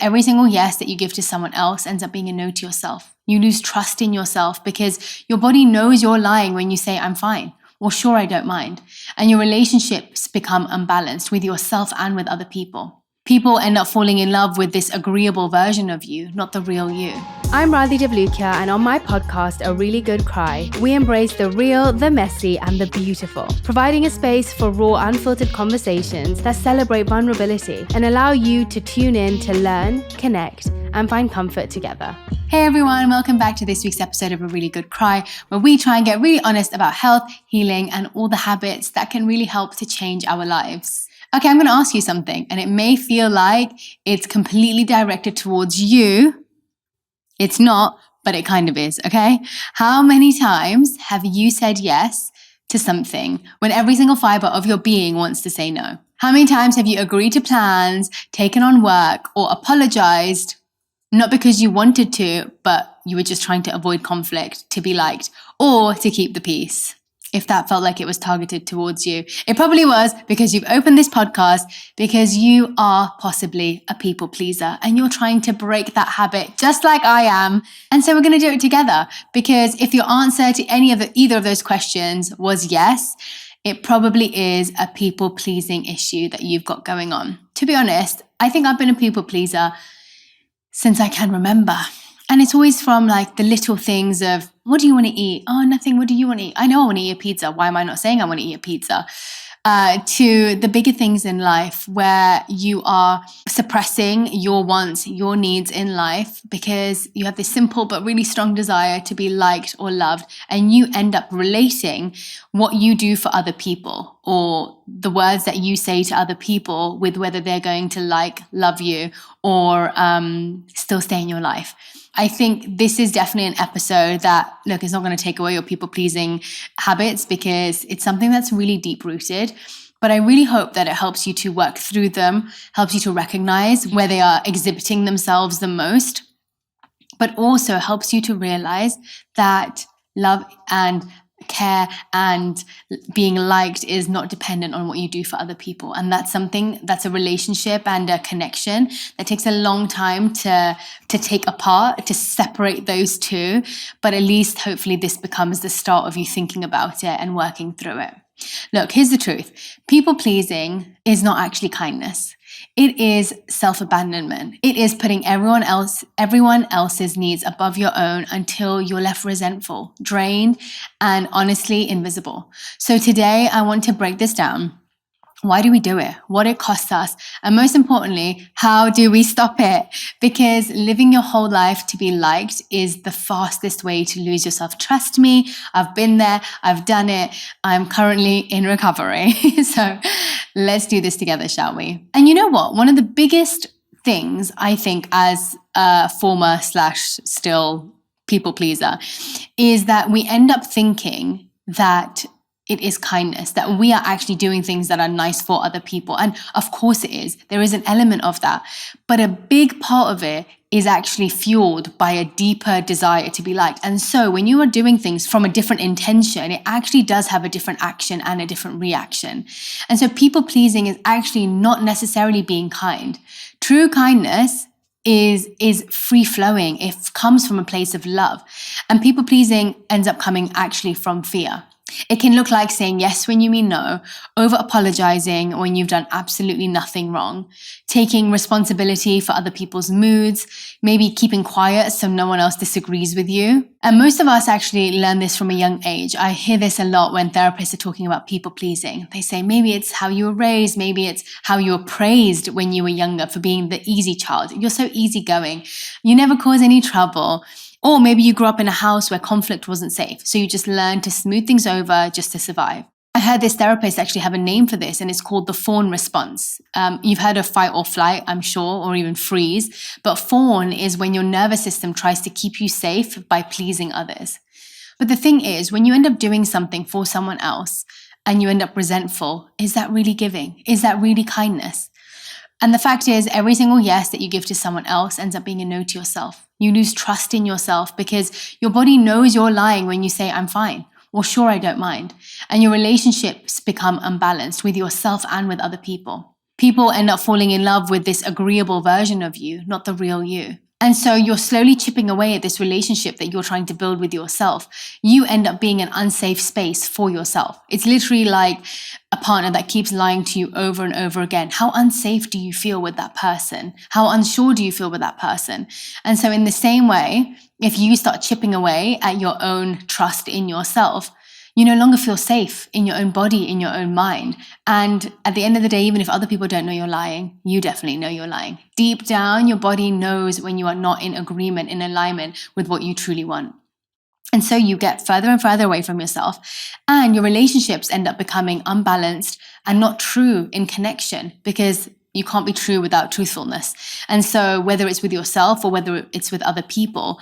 every single yes that you give to someone else ends up being a no to yourself. You lose trust in yourself because your body knows you're lying when you say, I'm fine, or sure, I don't mind. And your relationships become unbalanced with yourself and with other people. People end up falling in love with this agreeable version of you, not the real you. I'm Radhi Devlukia, and on my podcast, A Really Good Cry, we embrace the real, the messy, and the beautiful, providing a space for raw, unfiltered conversations that celebrate vulnerability and allow you to tune in to learn, connect, and find comfort together. Hey everyone, welcome back to this week's episode of A Really Good Cry, where we try and get really honest about health, healing, and all the habits that can really help to change our lives. Okay, I'm going to ask you something, and it may feel like it's completely directed towards you. It's not, but it kind of is, okay? How many times have you said yes to something when every single fiber of your being wants to say no? How many times have you agreed to plans, taken on work, or apologized, not because you wanted to, but you were just trying to avoid conflict, to be liked, or to keep the peace? If that felt like it was targeted towards you, it probably was because you've opened this podcast because you are possibly a people pleaser and you're trying to break that habit just like I am. And so we're going to do it together, because if your answer to either of those questions was yes, it probably is a people pleasing issue that you've got going on. To be honest, I think I've been a people pleaser since I can remember. And it's always from like the little things of, what do you want to eat? Oh, nothing. What do you want to eat? I know I want to eat a pizza. Why am I not saying I want to eat a pizza? To the bigger things in life where you are suppressing your wants, your needs in life because you have this simple but really strong desire to be liked or loved. And you end up relating what you do for other people or the words that you say to other people with whether they're going to love you, or still stay in your life. I think this is definitely an episode that, look, it's not going to take away your people-pleasing habits because it's something that's really deep-rooted. But I really hope that it helps you to work through them, helps you to recognize where they are exhibiting themselves the most, but also helps you to realize that love and care and being liked is not dependent on what you do for other people. And that's something that's a relationship and a connection that takes a long time to take apart, to separate those two. But at least hopefully this becomes the start of you thinking about it and working through it. Look, here's the truth. People pleasing is not actually kindness. It is self-abandonment. It is putting everyone else's needs above your own until you're left resentful, drained, and honestly invisible. So today I want to break this down. Why do we do it? What it costs us? And most importantly, how do we stop it? Because living your whole life to be liked is the fastest way to lose yourself. Trust me, I've been there, I've done it. I'm currently in recovery. So let's do this together, shall we? And you know what? One of the biggest things I think as a former / still people pleaser is that we end up thinking that it is kindness, that we are actually doing things that are nice for other people. And of course it is. There is an element of that. But a big part of it is actually fueled by a deeper desire to be liked. And so when you are doing things from a different intention, it actually does have a different action and a different reaction. And so people pleasing is actually not necessarily being kind. True kindness is free flowing. It comes from a place of love. And people pleasing ends up coming actually from fear. It can look like saying yes when you mean no, over-apologizing when you've done absolutely nothing wrong, taking responsibility for other people's moods, maybe keeping quiet so no one else disagrees with you. And most of us actually learn this from a young age. I hear this a lot when therapists are talking about people pleasing. They say maybe it's how you were raised, maybe it's how you were praised when you were younger for being the easy child. You're so easygoing. You never cause any trouble. Or maybe you grew up in a house where conflict wasn't safe, so you just learned to smooth things over just to survive. I heard this therapist actually have a name for this, and it's called the fawn response. You've heard of fight or flight, I'm sure, or even freeze, but fawn is when your nervous system tries to keep you safe by pleasing others. But the thing is, when you end up doing something for someone else and you end up resentful, is that really giving? Is that really kindness? And the fact is, every single yes that you give to someone else ends up being a no to yourself. You lose trust in yourself because your body knows you're lying when you say, I'm fine, or sure, I don't mind. And your relationships become unbalanced with yourself and with other people. People end up falling in love with this agreeable version of you, not the real you. And so you're slowly chipping away at this relationship that you're trying to build with yourself. You end up being an unsafe space for yourself. It's literally like a partner that keeps lying to you over and over again. How unsafe do you feel with that person? How unsure do you feel with that person? And so in the same way, if you start chipping away at your own trust in yourself, you no longer feel safe in your own body, in your own mind. And at the end of the day, even if other people don't know you're lying, you definitely know you're lying. Deep down, your body knows when you are not in agreement, in alignment with what you truly want. And so you get further and further away from yourself, and your relationships end up becoming unbalanced and not true in connection, because you can't be true without truthfulness. And so whether it's with yourself or whether it's with other people,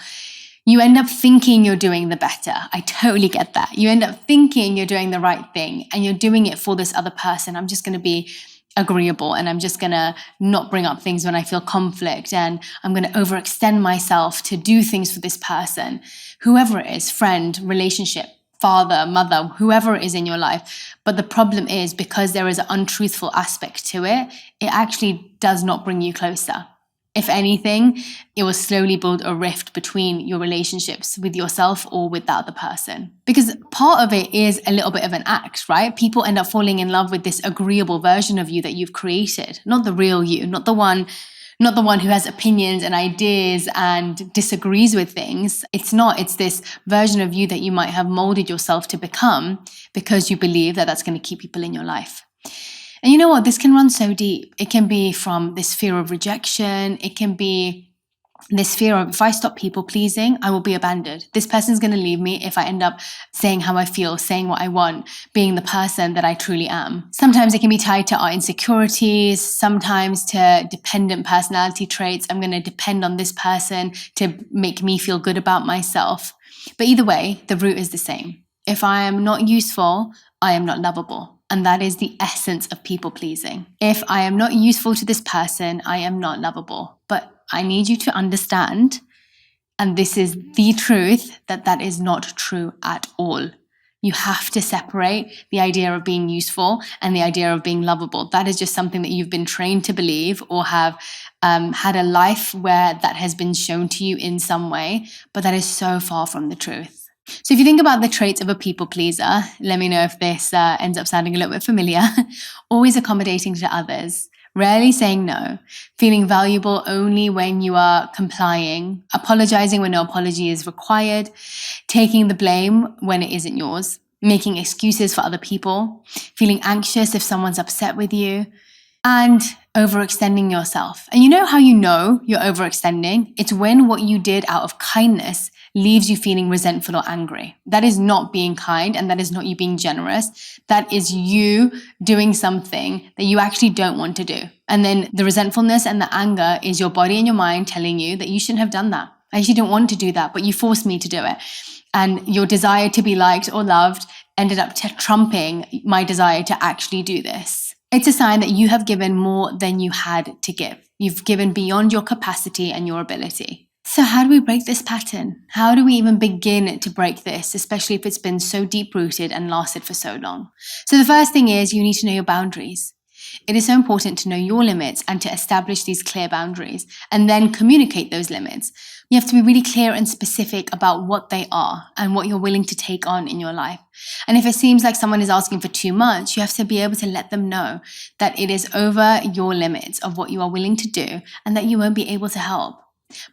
you end up thinking you're doing the better. I totally get that. You end up thinking you're doing the right thing and you're doing it for this other person. I'm just going to be agreeable and I'm just going to not bring up things when I feel conflict, and I'm going to overextend myself to do things for this person, whoever it is, friend, relationship, father, mother, whoever it is in your life. But the problem is, because there is an untruthful aspect to it, it actually does not bring you closer. If anything, it will slowly build a rift between your relationships with yourself or with that other person. Because part of it is a little bit of an act, right? People end up falling in love with this agreeable version of you that you've created, not the real you, not the one who has opinions and ideas and disagrees with things. It's this version of you that you might have molded yourself to become because you believe that that's going to keep people in your life. And you know what? This can run so deep. It can be from this fear of rejection. It can be this fear of, if I stop people pleasing, I will be abandoned. This person's going to leave me if I end up saying how I feel, saying what I want, being the person that I truly am. Sometimes it can be tied to our insecurities, sometimes to dependent personality traits. I'm going to depend on this person to make me feel good about myself. But either way, the root is the same. If I am not useful, I am not lovable. And that is the essence of people pleasing. If I am not useful to this person, I am not lovable. But I need you to understand, and this is the truth, that is not true at all. You have to separate the idea of being useful and the idea of being lovable. That is just something that you've been trained to believe, or have had a life where that has been shown to you in some way, but that is so far from the truth. So if you think about the traits of a people pleaser, let me know if this ends up sounding a little bit familiar. Always accommodating to others, rarely saying no, feeling valuable only when you are complying, apologizing when no apology is required, taking the blame when it isn't yours, making excuses for other people, feeling anxious if someone's upset with you, and overextending yourself. And you know how you know you're overextending? It's when what you did out of kindness leaves you feeling resentful or angry. That is not being kind, and that is not you being generous. That is you doing something that you actually don't want to do. And then the resentfulness and the anger is your body and your mind telling you that you shouldn't have done that. I actually don't want to do that, but you forced me to do it. And your desire to be liked or loved ended up trumping my desire to actually do this. It's a sign that you have given more than you had to give. You've given beyond your capacity and your ability. So how do we break this pattern? How do we even begin to break this, especially if it's been so deep-rooted and lasted for so long? So the first thing is, you need to know your boundaries. It is so important to know your limits and to establish these clear boundaries and then communicate those limits. You have to be really clear and specific about what they are and what you're willing to take on in your life. And if it seems like someone is asking for too much, you have to be able to let them know that it is over your limits of what you are willing to do and that you won't be able to help.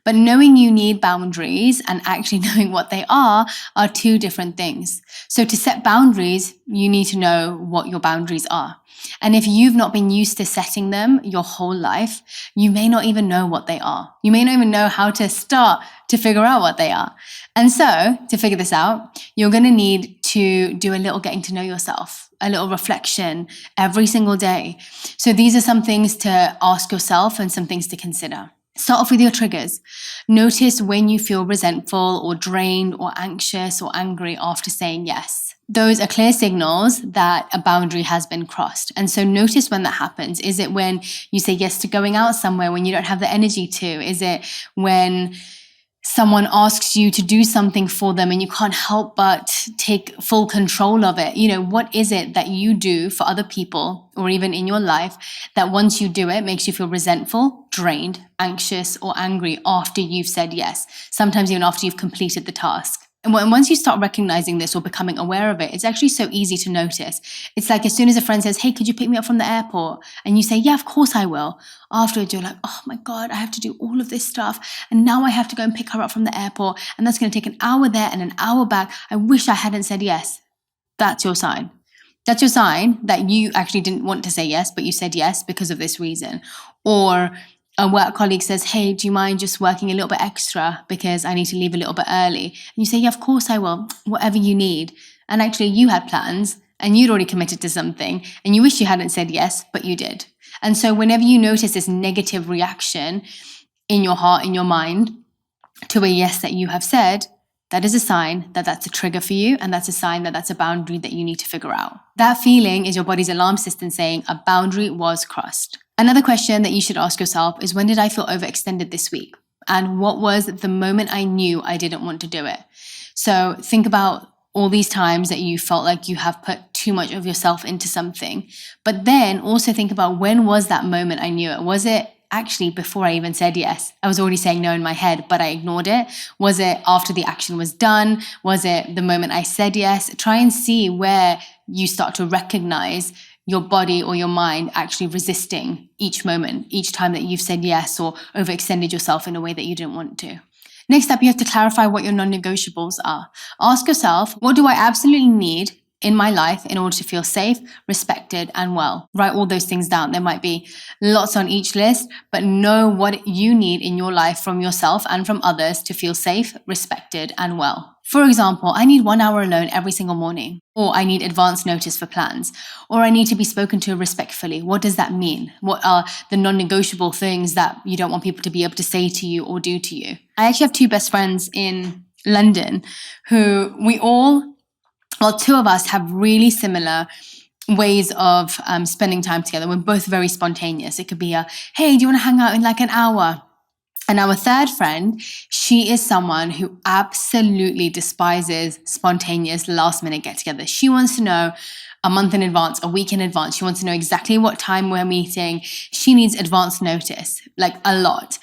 But knowing you need boundaries and actually knowing what they are two different things. So to set boundaries, you need to know what your boundaries are. And if you've not been used to setting them your whole life, you may not even know what they are. You may not even know how to start to figure out what they are. And so to figure this out, you're going to need to do a little getting to know yourself, a little reflection every single day. So these are some things to ask yourself and some things to consider. Start off with your triggers. Notice when you feel resentful or drained or anxious or angry after saying yes. Those are clear signals that a boundary has been crossed. And so notice when that happens. Is it when you say yes to going out somewhere when you don't have the energy to? Is it when someone asks you to do something for them and you can't help but take full control of it. What is it that you do for other people or even in your life that once you do it makes you feel resentful, drained, anxious, or angry after you've said yes, sometimes even after you've completed the task? And once you start recognizing this or becoming aware of it, it's actually so easy to notice. It's like as soon as a friend says, hey, could you pick me up from the airport? And you say, yeah, of course I will. Afterwards, you're like, oh my God, I have to do all of this stuff. And now I have to go and pick her up from the airport. And that's going to take an hour there and an hour back. I wish I hadn't said yes. That's your sign. That's your sign that you actually didn't want to say yes, but you said yes because of this reason. Or a work colleague says, hey, do you mind just working a little bit extra because I need to leave a little bit early? And you say, yeah, of course I will, whatever you need. And actually you had plans and you'd already committed to something and you wish you hadn't said yes, but you did. And so whenever you notice this negative reaction in your heart, in your mind, to a yes that you have said, that is a sign that that's a trigger for you, and that's a sign that that's a boundary that you need to figure out. That feeling is your body's alarm system saying a boundary was crossed. Another question that you should ask yourself is, when did I feel overextended this week? And what was the moment I knew I didn't want to do it? So think about all these times that you felt like you have put too much of yourself into something. But then also think about, when was that moment I knew it? Was it actually before I even said yes? I was already saying no in my head, but I ignored it. Was it after the action was done? Was it the moment I said yes? Try and see where you start to recognize your body or your mind actually resisting each moment, each time that you've said yes or overextended yourself in a way that you didn't want to. Next up, you have to clarify what your non-negotiables are. Ask yourself, what do I absolutely need in my life in order to feel safe, respected, and well? Write all those things down. There might be lots on each list, but know what you need in your life from yourself and from others to feel safe, respected, and well. For example, I need 1 hour alone every single morning, or I need advance notice for plans, or I need to be spoken to respectfully. What does that mean? What are the non-negotiable things that you don't want people to be able to say to you or do to you? I actually have two best friends in London who two of us have really similar ways of spending time together. We're both very spontaneous. It could be hey, do you want to hang out in like an hour? And our third friend, she is someone who absolutely despises spontaneous last-minute get-togethers. She wants to know a month in advance, a week in advance. She wants to know exactly what time we're meeting. She needs advance notice, like a lot.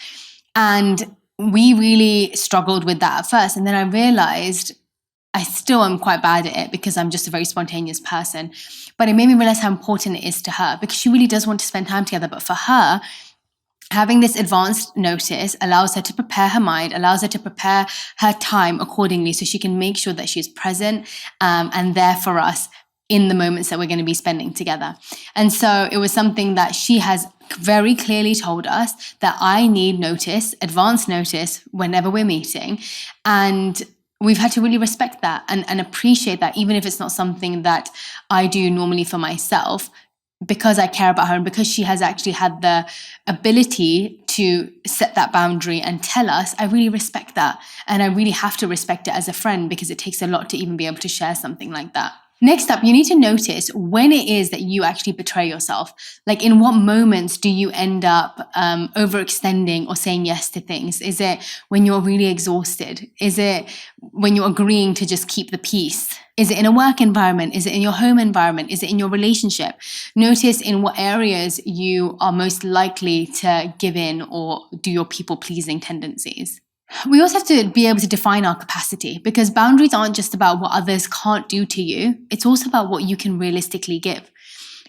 And we really struggled with that at first. And then I realized I still am quite bad at it because I'm just a very spontaneous person. But it made me realize how important it is to her, because she really does want to spend time together. But for her, having this advanced notice allows her to prepare her mind, allows her to prepare her time accordingly so she can make sure that she's present and there for us in the moments that we're going to be spending together. And so it was something that she has very clearly told us, that I need notice, advanced notice, whenever we're meeting. And we've had to really respect that and appreciate that, even if it's not something that I do normally for myself, because I care about her and because she has actually had the ability to set that boundary and tell us. I really respect that. And I really have to respect it as a friend, because it takes a lot to even be able to share something like that. Next up, you need to notice when it is that you actually betray yourself. Like, in what moments do you end up overextending or saying yes to things? Is it when you're really exhausted? Is it when you're agreeing to just keep the peace? Is it in a work environment? Is it in your home environment? Is it in your relationship? Notice in what areas you are most likely to give in or do your people-pleasing tendencies. We also have to be able to define our capacity, because boundaries aren't just about what others can't do to you. It's also about what you can realistically give.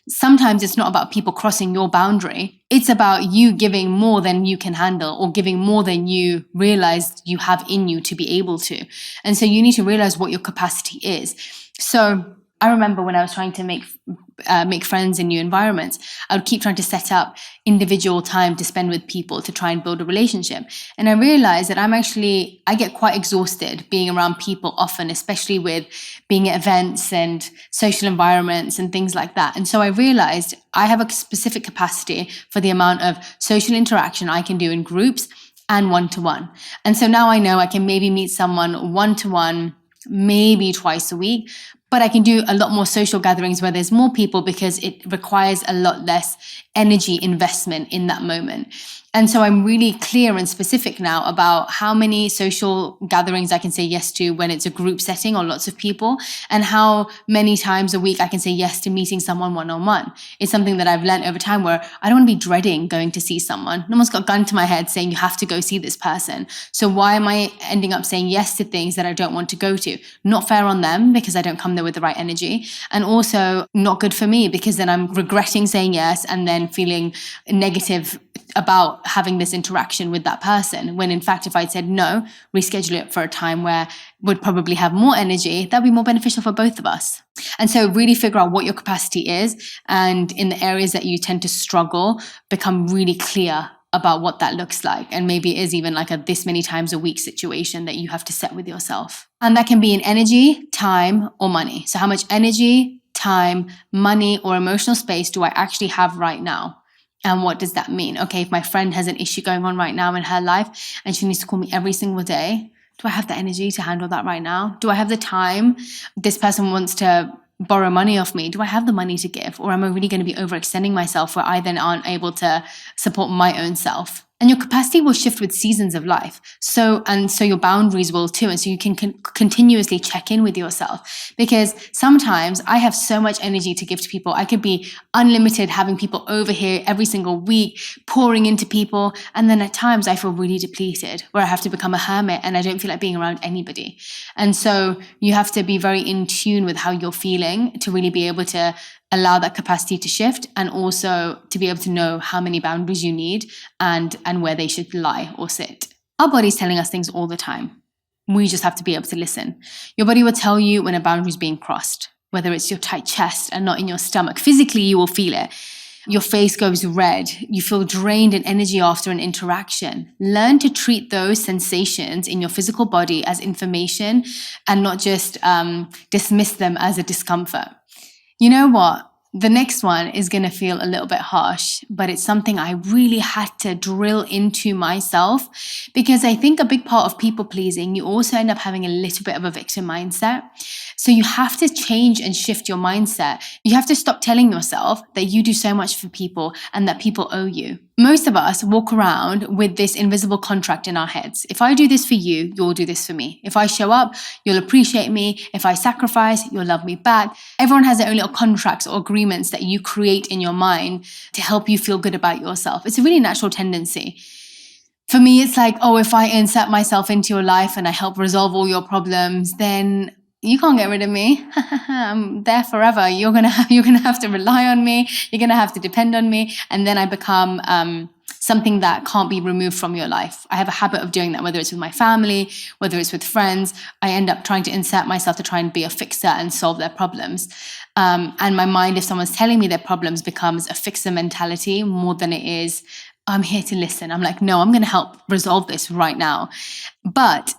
Sometimes it's not about people crossing your boundary. It's about you giving more than you can handle, or giving more than you realize you have in you to be able to. And so you need to realize what your capacity is. So I remember when I was trying to make friends in new environments, I would keep trying to set up individual time to spend with people to try and build a relationship. And I realized that I get quite exhausted being around people often, especially with being at events and social environments and things like that. And so I realized I have a specific capacity for the amount of social interaction I can do in groups and one-to-one. And so now I know I can maybe meet someone one-to-one, maybe twice a week, but I can do a lot more social gatherings where there's more people, because it requires a lot less energy investment in that moment. And so I'm really clear and specific now about how many social gatherings I can say yes to when it's a group setting or lots of people, and how many times a week I can say yes to meeting someone one-on-one. It's something that I've learned over time where I don't want to be dreading going to see someone. No one's got a gun to my head saying you have to go see this person. So why am I ending up saying yes to things that I don't want to go to? Not fair on them because I don't come there with the right energy, and also not good for me because then I'm regretting saying yes and then feeling negative about having this interaction with that person, when in fact if I'd said no, reschedule it for a time where would probably have more energy, that'd be more beneficial for both of us. And so really figure out what your capacity is, and in the areas that you tend to struggle, become really clear about what that looks like. And maybe it is even like a this many times a week situation that you have to set with yourself. And that can be in energy, time, or money. So how much energy, time, money, or emotional space do I actually have right now? And what does that mean? Okay, if my friend has an issue going on right now in her life and she needs to call me every single day, do I have the energy to handle that right now? Do I have the time? This person wants to borrow money off me. Do I have the money to give? Or am I really going to be overextending myself where I then aren't able to support my own self? And your capacity will shift with seasons of life. So your boundaries will too. And so you can continuously check in with yourself, because sometimes I have so much energy to give to people. I could be unlimited, having people over here every single week, pouring into people. And then at times I feel really depleted, where I have to become a hermit and I don't feel like being around anybody. And so you have to be very in tune with how you're feeling to really be able to allow that capacity to shift, and also to be able to know how many boundaries you need and where they should lie or sit. Our body's telling us things all the time. We just have to be able to listen. Your body will tell you when a boundary is being crossed, whether it's your tight chest and not in your stomach. Physically, you will feel it. Your face goes red. You feel drained in energy after an interaction. Learn to treat those sensations in your physical body as information and not just dismiss them as a discomfort. You know what? The next one is going to feel a little bit harsh, but it's something I really had to drill into myself, because I think a big part of people pleasing, you also end up having a little bit of a victim mindset. So you have to change and shift your mindset. You have to stop telling yourself that you do so much for people and that people owe you. Most of us walk around with this invisible contract in our heads. If I do this for you, you'll do this for me. If I show up, you'll appreciate me. If I sacrifice, you'll love me back. Everyone has their own little contracts or agreements that you create in your mind to help you feel good about yourself. It's a really natural tendency. For me, it's like, oh, if I insert myself into your life and I help resolve all your problems, then you can't get rid of me. I'm there forever. You're gonna have to rely on me. You're gonna have to depend on me, and then I become something that can't be removed from your life. I have a habit of doing that, whether it's with my family, whether it's with friends. I end up trying to insert myself to try and be a fixer and solve their problems. And my mind, if someone's telling me their problems, becomes a fixer mentality more than it is, I'm here to listen. I'm like, no, I'm going to help resolve this right now. But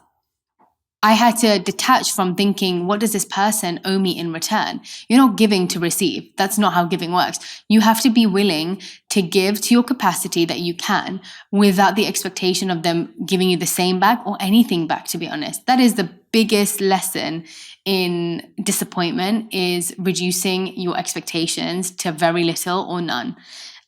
I had to detach from thinking, what does this person owe me in return? You're not giving to receive. That's not how giving works. You have to be willing to give to your capacity that you can, without the expectation of them giving you the same back or anything back, to be honest. That is the biggest lesson in disappointment, is reducing your expectations to very little or none.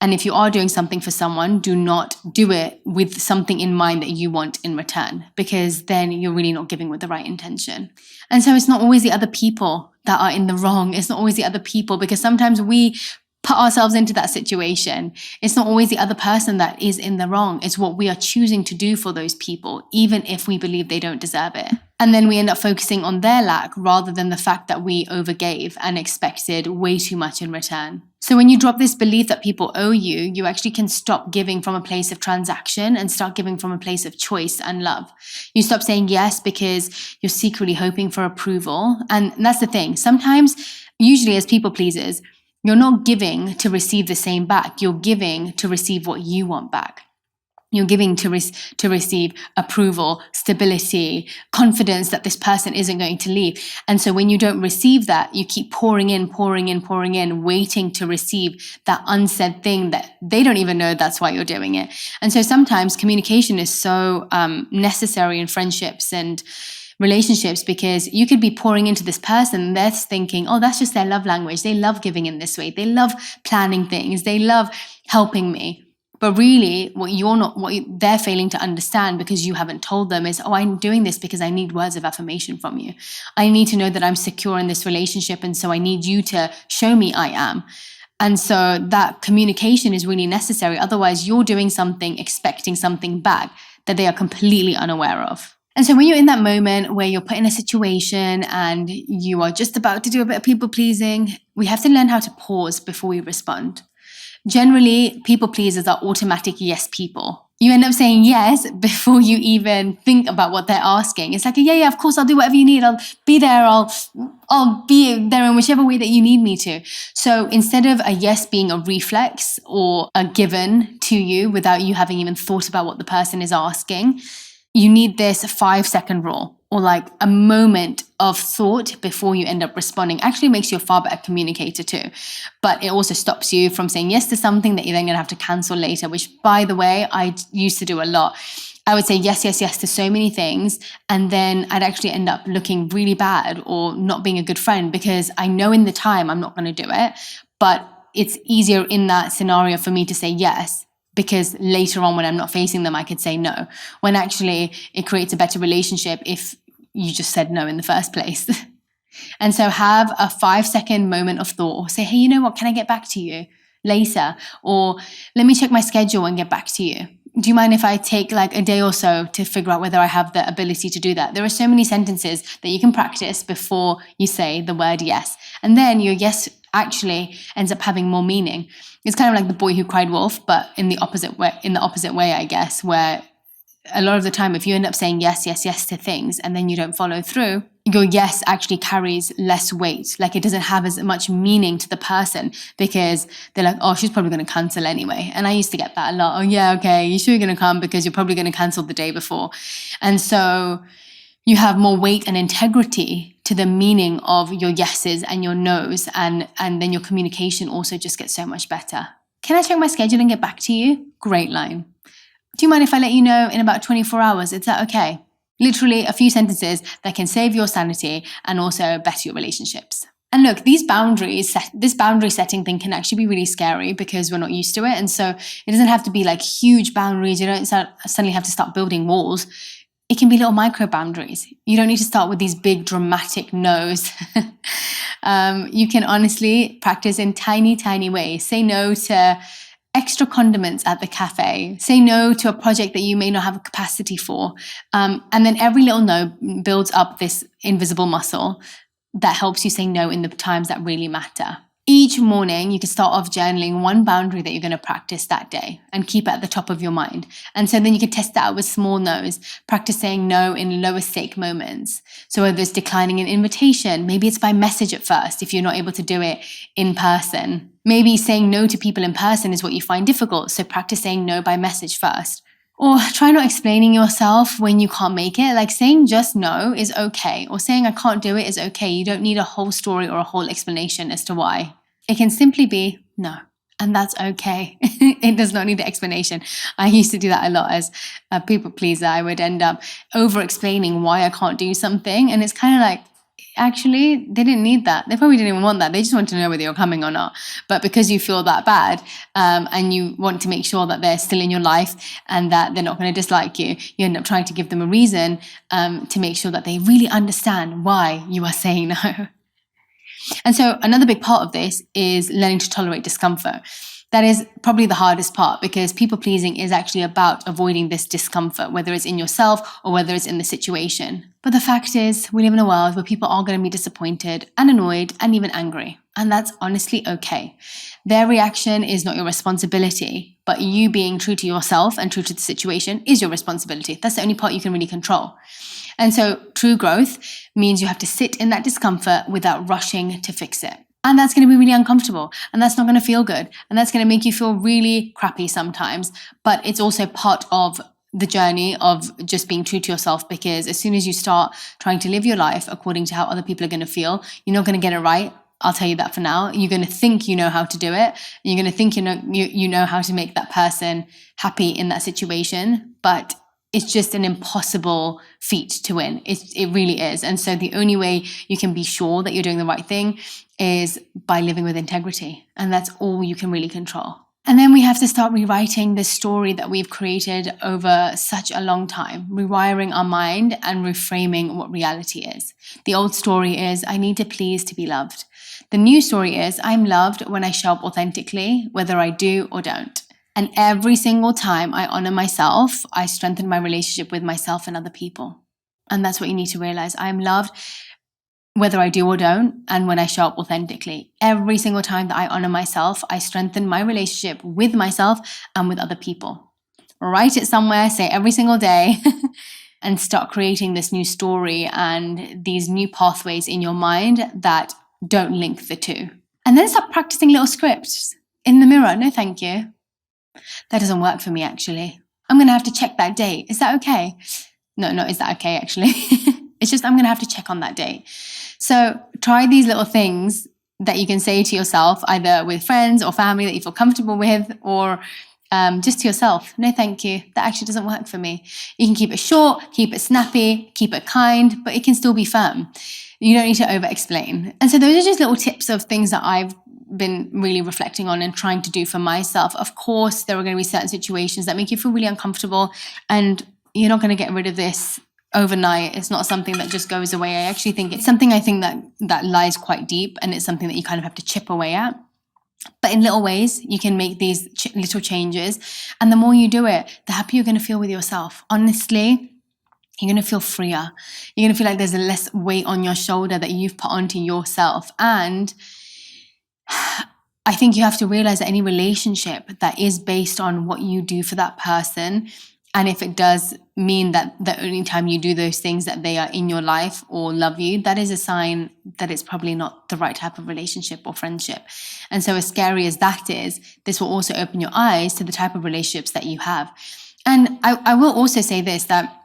And if you are doing something for someone, do not do it with something in mind that you want in return, because then you're really not giving with the right intention. And so it's not always the other people that are in the wrong. It's not always the other people, because sometimes we put ourselves into that situation. It's not always the other person that is in the wrong. It's what we are choosing to do for those people, even if we believe they don't deserve it. And then we end up focusing on their lack rather than the fact that we overgave and expected way too much in return. So when you drop this belief that people owe you, you actually can stop giving from a place of transaction and start giving from a place of choice and love. You stop saying yes because you're secretly hoping for approval. And that's the thing. Sometimes, usually as people pleasers, you're not giving to receive the same back. You're giving to receive what you want back. You're giving to receive approval, stability, confidence that this person isn't going to leave. And so when you don't receive that, you keep pouring in, waiting to receive that unsaid thing that they don't even know that's why you're doing it. And so sometimes communication is so necessary in friendships and relationships, because you could be pouring into this person and they're thinking, oh, that's just their love language. They love giving in this way. They love planning things. They love helping me. But really, they're failing to understand because you haven't told them is, oh, I'm doing this because I need words of affirmation from you. I need to know that I'm secure in this relationship. And so I need you to show me I am. And so that communication is really necessary. Otherwise, you're doing something, expecting something back that they are completely unaware of. And so when you're in that moment where you're put in a situation and you are just about to do a bit of people pleasing, we have to learn how to pause before we respond. Generally, people pleasers are automatic yes people. You end up saying yes before you even think about what they're asking. It's like, yeah, of course, I'll do whatever you need. I'll be there. I'll be there in whichever way that you need me to. So instead of a yes being a reflex or a given to you without you having even thought about what the person is asking, you need this 5-second rule, or like a moment of thought before you end up responding. Actually makes you a far better communicator too. But it also stops you from saying yes to something that you're then going to have to cancel later, which, by the way, I used to do a lot. I would say yes to so many things, and then I'd actually end up looking really bad or not being a good friend because I know in the time I'm not going to do it, but it's easier in that scenario for me to say yes, because later on when I'm not facing them, I could say no, when actually it creates a better relationship if you just said no in the first place. And so have a 5-second moment of thought, or say, hey, you know what, can I get back to you later? Or let me check my schedule and get back to you. Do you mind if I take like a day or so to figure out whether I have the ability to do that? There are so many sentences that you can practice before you say the word yes. And then your yes actually ends up having more meaning. It's kind of like the boy who cried wolf, but in the opposite way, I guess, where a lot of the time, if you end up saying yes to things and then you don't follow through, your yes actually carries less weight. Like it doesn't have as much meaning to the person because they're like, oh, she's probably going to cancel anyway. And I used to get that a lot. Oh yeah, okay, you sure you're going to come because you're probably going to cancel the day before. And so you have more weight and integrity to the meaning of your yeses and your nos, and then your communication also just gets so much better. Can I check my schedule and get back to you? Great line. Do you mind if I let you know in about 24 hours? Is that okay? Literally a few sentences that can save your sanity and also better your relationships. And look, this boundary setting thing can actually be really scary because we're not used to it. And so it doesn't have to be like huge boundaries. You don't suddenly have to start building walls. It can be little micro boundaries. You don't need to start with these big dramatic no's. You can honestly practice in tiny, tiny ways. Say no to extra condiments at the cafe. Say no to a project that you may not have a capacity for. And then every little no builds up this invisible muscle that helps you say no in the times that really matter. Each morning, you can start off journaling one boundary that you're going to practice that day and keep it at the top of your mind. And so then you can test that out with small no's, practice saying no in lower stake moments. So whether it's declining an invitation, maybe it's by message at first if you're not able to do it in person. Maybe saying no to people in person is what you find difficult, so practice saying no by message first. Or try not explaining yourself when you can't make it. Like saying just no is okay, or saying I can't do it is okay. You don't need a whole story or a whole explanation as to why. It can simply be no, and that's okay. It does not need an explanation. I used to do that a lot as a people pleaser. I would end up over-explaining why I can't do something, and it's kind of like, actually, they didn't need that. They probably didn't even want that. They just want to know whether you're coming or not. But because you feel that bad and you want to make sure that they're still in your life and that they're not going to dislike you, you end up trying to give them a reason to make sure that they really understand why you are saying no. And so another big part of this is learning to tolerate discomfort. That is probably the hardest part because people pleasing is actually about avoiding this discomfort, whether it's in yourself or whether it's in the situation. But the fact is, we live in a world where people are going to be disappointed and annoyed and even angry. And that's honestly okay. Their reaction is not your responsibility, but you being true to yourself and true to the situation is your responsibility. That's the only part you can really control. And so true growth means you have to sit in that discomfort without rushing to fix it. And that's going to be really uncomfortable. And that's not going to feel good. And that's going to make you feel really crappy sometimes. But it's also part of the journey of just being true to yourself, because as soon as you start trying to live your life according to how other people are going to feel, you're not going to get it right. I'll tell you that for now. You're going to think you know how to do it. You're going to think you know how to make that person happy in that situation. But it's just an impossible feat to win. It really is. And so the only way you can be sure that you're doing the right thing is by living with integrity. And that's all you can really control. And then we have to start rewriting this story that we've created over such a long time, rewiring our mind and reframing what reality is. The old story is, I need to please to be loved. The new story is, I'm loved when I show up authentically, whether I do or don't. And every single time I honor myself, I strengthen my relationship with myself and other people. And that's what you need to realize. I'm loved whether I do or don't, and when I show up authentically. Every single time that I honor myself, I strengthen my relationship with myself and with other people. Write it somewhere, say it every single day, and start creating this new story and these new pathways in your mind that don't link the two. And then start practicing little scripts in the mirror. No, thank you. That doesn't work for me, actually. I'm going to have to check that date. Is that okay? No, is that okay, actually? It's just I'm going to have to check on that date. So try these little things that you can say to yourself, either with friends or family that you feel comfortable with, or just to yourself. No, thank you. That actually doesn't work for me. You can keep it short, keep it snappy, keep it kind, but it can still be firm. You don't need to over-explain. And so those are just little tips of things that I've been really reflecting on and trying to do for myself. Of course, there are going to be certain situations that make you feel really uncomfortable, and you're not going to get rid of this overnight. It's not something that just goes away. I actually think it's something that lies quite deep, and it's something that you kind of have to chip away at. But in little ways, you can make these little changes. And the more you do it, the happier you're going to feel with yourself. Honestly, you're going to feel freer. You're going to feel like there's less weight on your shoulder that you've put onto yourself. And I think you have to realize that any relationship that is based on what you do for that person, and if it does mean that the only time you do those things that they are in your life or love you, that is a sign that it's probably not the right type of relationship or friendship. And so as scary as that is, this will also open your eyes to the type of relationships that you have. And I will also say this, that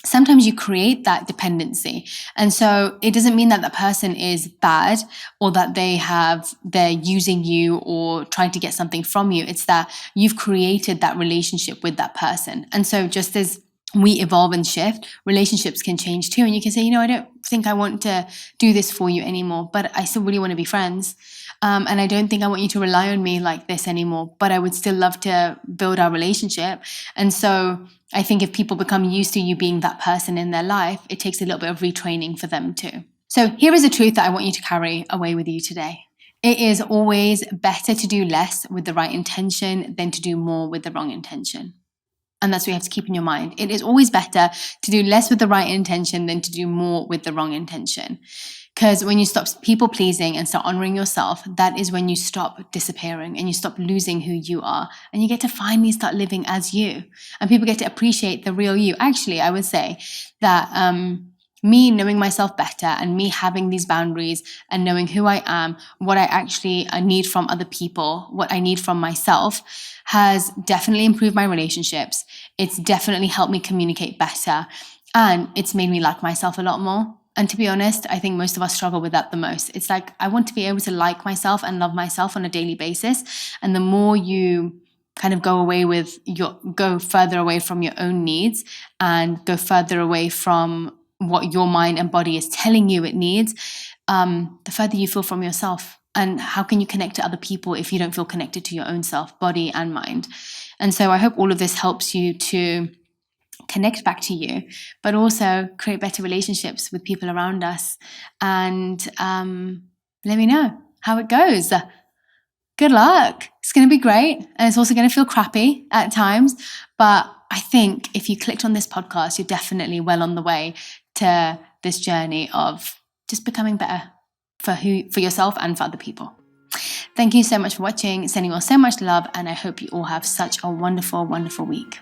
sometimes you create that dependency. And so it doesn't mean that the person is bad or that they're using you or trying to get something from you. It's that you've created that relationship with that person. And so just as we evolve and shift, relationships can change too. And you can say, I don't think I want to do this for you anymore, but I still really want to be friends. And I don't think I want you to rely on me like this anymore, but I would still love to build our relationship. And so I think if people become used to you being that person in their life, it takes a little bit of retraining for them too. So here is a truth that I want you to carry away with you today. It is always better to do less with the right intention than to do more with the wrong intention. And that's what you have to keep in your mind. It is always better to do less with the right intention than to do more with the wrong intention. Because when you stop people pleasing and start honoring yourself, that is when you stop disappearing and you stop losing who you are. And you get to finally start living as you. And people get to appreciate the real you. Actually, I would say that me knowing myself better and me having these boundaries and knowing who I am, what I actually need from other people, what I need from myself, has definitely improved my relationships. It's definitely helped me communicate better. And it's made me like myself a lot more. And to be honest, I think most of us struggle with that the most. It's like, I want to be able to like myself and love myself on a daily basis. And the more you kind of go further away from your own needs and go further away from what your mind and body is telling you it needs, the further you feel from yourself. And how can you connect to other people if you don't feel connected to your own self, body and mind? And so I hope all of this helps you to connect back to you, but also create better relationships with people around us. And let me know how it goes. Good luck. It's going to be great. And it's also going to feel crappy at times. But I think if you clicked on this podcast, you're definitely well on the way to this journey of just becoming better for yourself and for other people. Thank you so much for watching. Sending you all so much love. And I hope you all have such a wonderful, wonderful week.